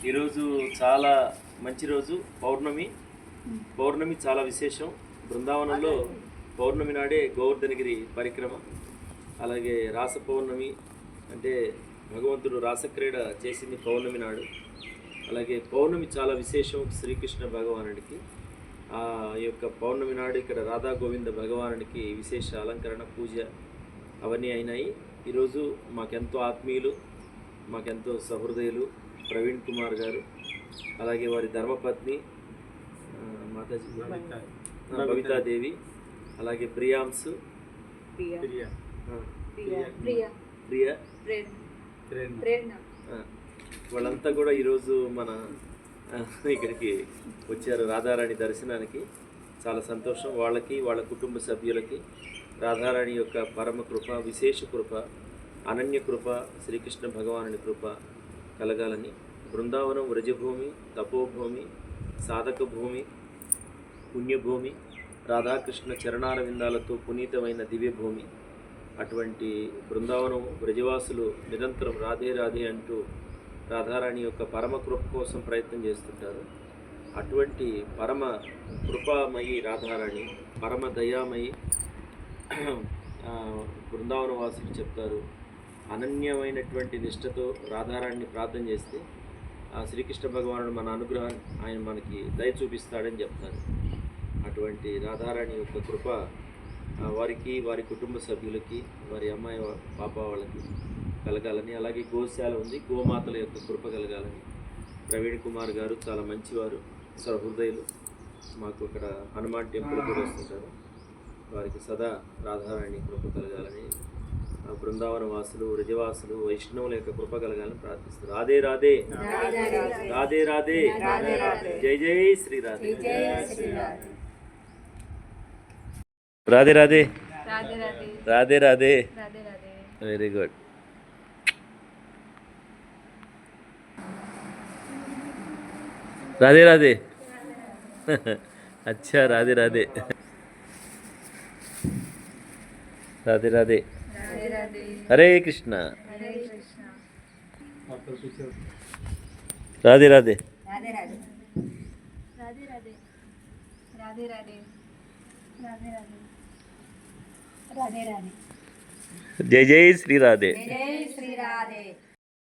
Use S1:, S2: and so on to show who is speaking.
S1: ఈరోజు చాలా మంచి రోజు, పౌర్ణమి చాలా విశేషం. బృందావనంలో పౌర్ణమి నాడే గోవర్ధనగిరి పరిక్రమ, అలాగే రాస పౌర్ణమి అంటే భగవంతుడు రాసక్రీడ చేసింది పౌర్ణమి నాడు. అలాగే పౌర్ణమి చాలా విశేషం శ్రీకృష్ణ భగవానుడికి. ఆ యొక్క పౌర్ణమి నాడు ఇక్కడ రాధా గోవింద భగవానుడికి విశేష అలంకరణ, పూజ అవన్నీ అయినాయి. ఈరోజు మాకెంతో ఆత్మీయులు, మాకెంతో సహృదయులు ప్రవీణ్ కుమార్ గారు, అలాగే వారి ధర్మపత్ని మాతాజీ బబితాదేవి, అలాగే ప్రియాంశు, వాళ్ళంతా కూడా ఈరోజు మన ఇక్కడికి వచ్చారు రాధారాణి దర్శనానికి. చాలా సంతోషం. వాళ్ళకి, వాళ్ళ కుటుంబ సభ్యులకి రాధారాణి యొక్క పరమ కృప, విశేష కృప, అనన్య కృప, శ్రీకృష్ణ భగవానుని కృప కలగాలని. బృందావనం వ్రజభూమి, తపోభూమి, సాధక భూమి, పుణ్యభూమి, రాధాకృష్ణ చరణారవిందాలతో పునీతమైన దివ్యభూమి. అటువంటి బృందావనం వ్రజవాసులు నిరంతరం రాధే రాధే అంటూ రాధారాణి యొక్క పరమ కృప కోసం ప్రయత్నం చేస్తుంటారు. అటువంటి పరమ కృపామయి రాధారాణి, పరమ దయామయి. బృందావన వాసులు చెప్తారు, అనన్యమైనటువంటి నిష్టతో రాధారాణిని ప్రార్థన చేస్తే ఆ శ్రీకృష్ణ భగవానుడు మన అనుగ్రహాన్ని ఆయన మనకి దయ చూపిస్తాడని చెప్తారు. అటువంటి రాధారాణి యొక్క కృప వారికి, వారి కుటుంబ సభ్యులకి, వారి అమ్మాయి పాప వాళ్ళకి కలగాలని. అలాగే గోశాల ఉంది, గోమాతల యొక్క కృప కలగాలని. ప్రవీణ్ కుమార్ గారు చాలా మంచివారు, సహృదయులు. మాకు ఇక్కడ హనుమాన్ టెంపుల్ కూడా వస్తుంటారు. వారికి సదా రాధారాణి కృప కలగాలని, బృందావన వాసులు, వ్రజవాసులు, వైష్ణవుల యొక్క కృప కలగాలని ప్రార్థిస్తారు. రాధే రాధే, రాధే రాధే, జై జై శ్రీ రాధే, రాధే రాధే, రాధే రాధే. Very good. राधे राधे. अच्छा, राधे राधे, राधे राधे, हरे कृष्णा, राधे राधे, राधे राधे, राधे राधे, राधे राधे, राधे राधे, राधे राधे. जय जय श्री राधे, जय श्री राधे.